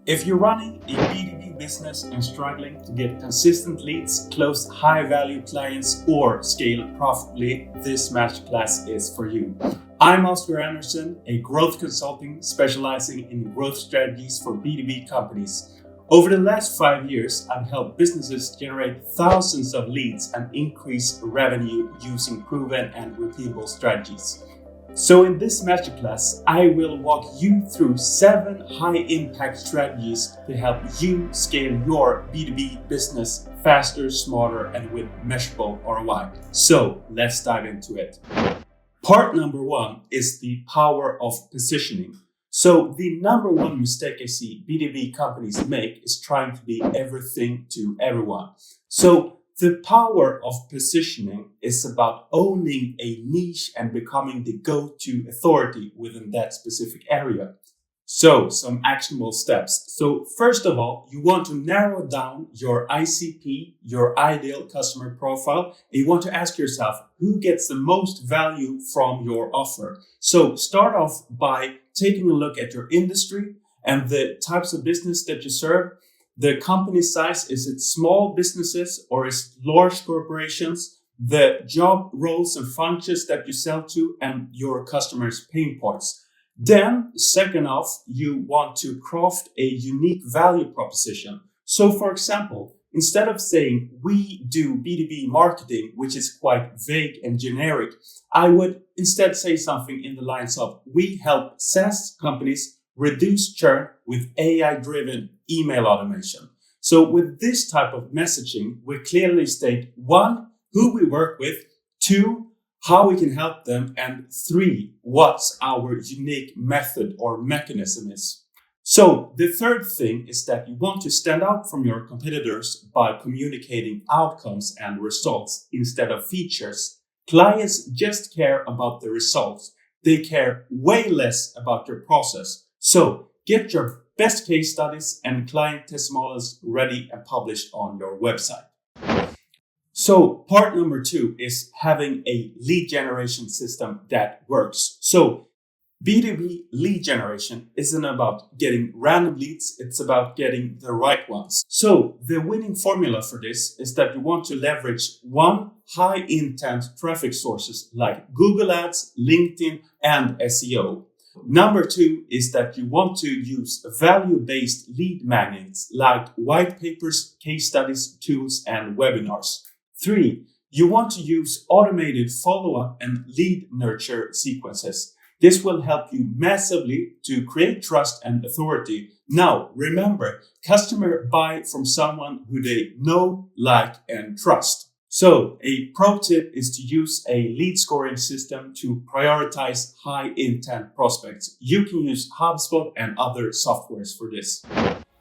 If you're running a B2B business and struggling to get consistent leads, close high-value clients, or scale profitably, this masterclass is for you. I'm Oscar Anderson, a growth consultant specializing in growth strategies for B2B companies. Over the last 5 years, I've helped businesses generate thousands of leads and increase revenue using proven and repeatable strategies. So in this masterclass, I will walk you through 7 high-impact strategies to help you scale your B2B business faster, smarter, and with measurable ROI. So let's dive into it. Part number 1 is the power of positioning. So the number one mistake I see B2B companies make is trying to be everything to everyone. So the power of positioning is about owning a niche and becoming the go-to authority within that specific area. So some actionable steps. So first of all, you want to narrow down your ICP, your ideal customer profile. And you want to ask yourself, who gets the most value from your offer? So start off by taking a look at your industry and the types of business that you serve. The company size, is it small businesses or is it large corporations? The job roles and functions that you sell to and your customers' pain points. Then, second off, you want to craft a unique value proposition. So for example, instead of saying we do B2B marketing, which is quite vague and generic, I would instead say something in the lines of we help SaaS companies reduce churn with AI-driven email automation. So with this type of messaging, we clearly state 1, who we work with, 2, how we can help them, and 3, what's our unique method or mechanism is. So the third thing is that you want to stand out from your competitors by communicating outcomes and results instead of features. Clients just care about the results. They care way less about your process. So get your best case studies and client testimonials ready and published on your website. So part number 2 is having a lead generation system that works. So B2B lead generation isn't about getting random leads, it's about getting the right ones. So the winning formula for this is that you want to leverage 1, high intent traffic sources like Google Ads, LinkedIn, and SEO. Number 2 is that you want to use value-based lead magnets like white papers, case studies, tools, and webinars. 3, you want to use automated follow-up and lead nurture sequences. This will help you massively to create trust and authority. Now, remember, customers buy from someone who they know, like, and trust. So a pro tip is to use a lead scoring system to prioritize high intent prospects. You can use Hubspot and other softwares for this.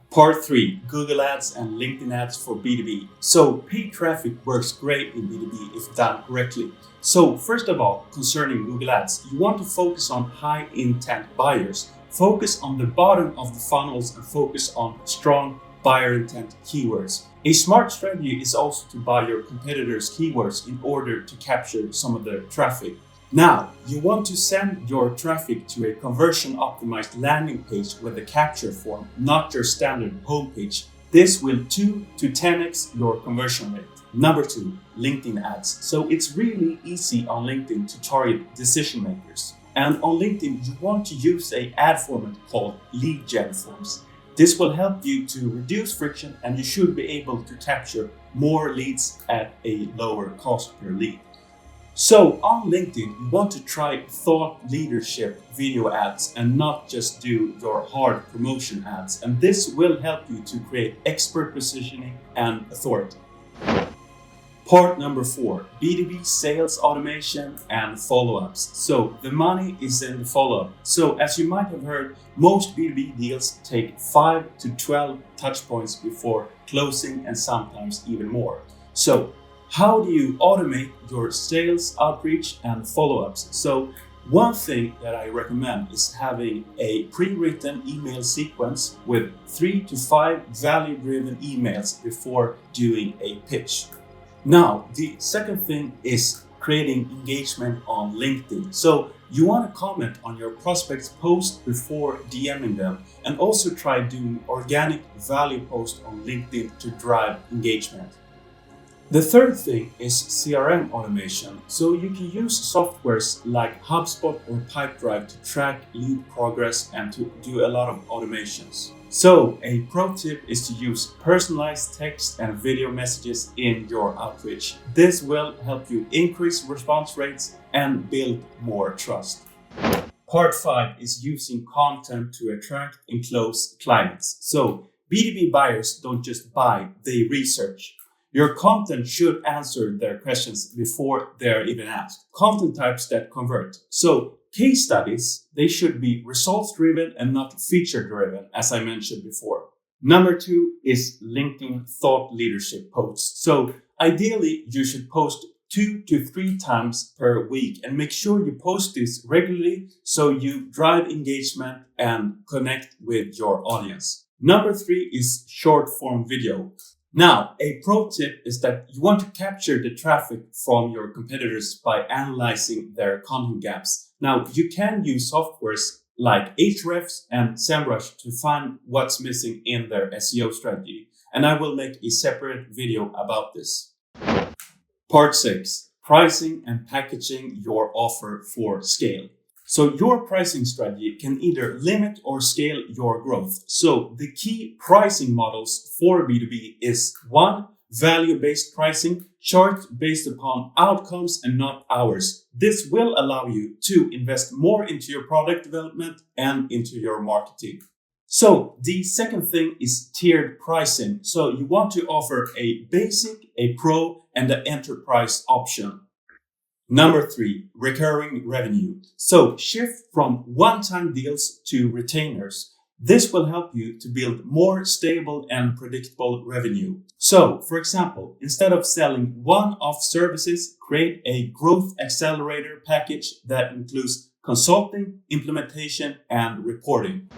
Part 3, Google Ads and LinkedIn Ads for B2B. So paid traffic works great in B2B if done correctly. So first of all, concerning Google Ads, you want to focus on high intent buyers. Focus on the bottom of the funnels and focus on strong buyer intent keywords. A smart strategy is also to buy your competitors' keywords in order to capture some of the traffic. Now, you want to send your traffic to a conversion optimized landing page with a capture form, not your standard homepage. This will 2 to 10x your conversion rate. Number 2, LinkedIn ads. So it's really easy on LinkedIn to target decision makers. And on LinkedIn, you want to use an ad format called lead gen forms. This will help you to reduce friction and you should be able to capture more leads at a lower cost per lead. So on LinkedIn, you want to try thought leadership video ads and not just do your hard promotion ads. And this will help you to create expert positioning and authority. Part number 4, B2B sales automation and follow-ups. So the money is in the follow-up. So as you might have heard, most B2B deals take 5 to 12 touch points before closing and sometimes even more. So how do you automate your sales outreach and follow-ups? So one thing that I recommend is having a pre-written email sequence with 3 to 5 value-driven emails before doing a pitch. Now, the second thing is creating engagement on LinkedIn. So you want to comment on your prospects' post before DMing them, and also try doing organic value posts on LinkedIn to drive engagement. The third thing is CRM automation. So you can use softwares like Hubspot or Pipedrive to track lead progress and to do a lot of automations. So a pro tip is to use personalized text and video messages in your outreach. This will help you increase response rates and build more trust. Part 5 is using content to attract and close clients. So B2B buyers don't just buy, they research. Your content should answer their questions before they're even asked. Content types that convert. So case studies, they should be results-driven and not feature-driven, as I mentioned before. Number 2 is LinkedIn thought leadership posts. So ideally, you should post 2 to 3 times per week, and make sure you post this regularly so you drive engagement and connect with your audience. Number 3 is short form video. Now, a pro tip is that you want to capture the traffic from your competitors by analyzing their content gaps. Now, you can use softwares like Ahrefs and SEMrush to find what's missing in their SEO strategy. And I will make a separate video about this. Part 6, pricing and packaging your offer for scale. So your pricing strategy can either limit or scale your growth. So the key pricing models for B2B is 1, value-based pricing, charged based upon outcomes and not hours. This will allow you to invest more into your product development and into your marketing. So the second thing is tiered pricing. So you want to offer a basic, a pro, and an enterprise option. Number 3, recurring revenue. So shift from one-time deals to retainers. This will help you to build more stable and predictable revenue. So, for example, instead of selling one-off services, create a growth accelerator package that includes consulting, implementation, and reporting.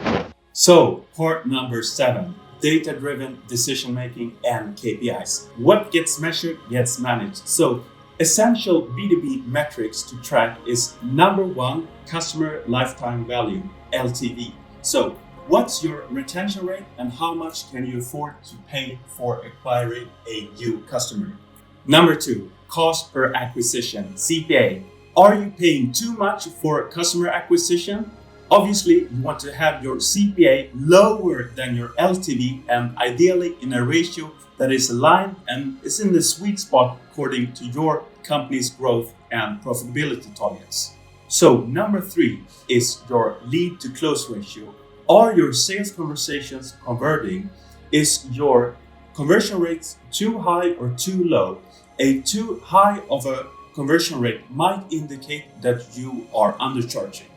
So, part number 7, data-driven decision-making and KPIs. What gets measured gets managed. So, essential B2B metrics to track is number 1, customer lifetime value, LTV. So what's your retention rate and how much can you afford to pay for acquiring a new customer? Number 2, cost per acquisition, CPA. Are you paying too much for customer acquisition? Obviously, you want to have your CPA lower than your LTV and ideally in a ratio that is aligned and is in the sweet spot according to your company's growth and profitability targets. So number 3 is your lead to close ratio. Are your sales conversations converting? Is your conversion rates too high or too low? A too high of a conversion rate might indicate that you are undercharging.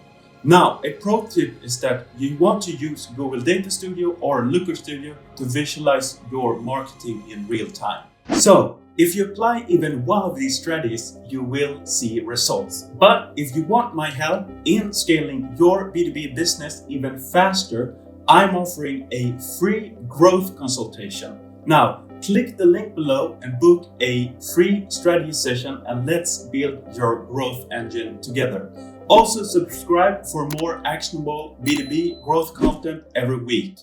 Now, a pro tip is that you want to use Google Data Studio or Looker Studio to visualize your marketing in real time. So, if you apply even one of these strategies, you will see results. But if you want my help in scaling your B2B business even faster, I'm offering a free growth consultation. Now, click the link below and book a free strategy session and let's build your growth engine together. Also subscribe for more actionable B2B growth content every week.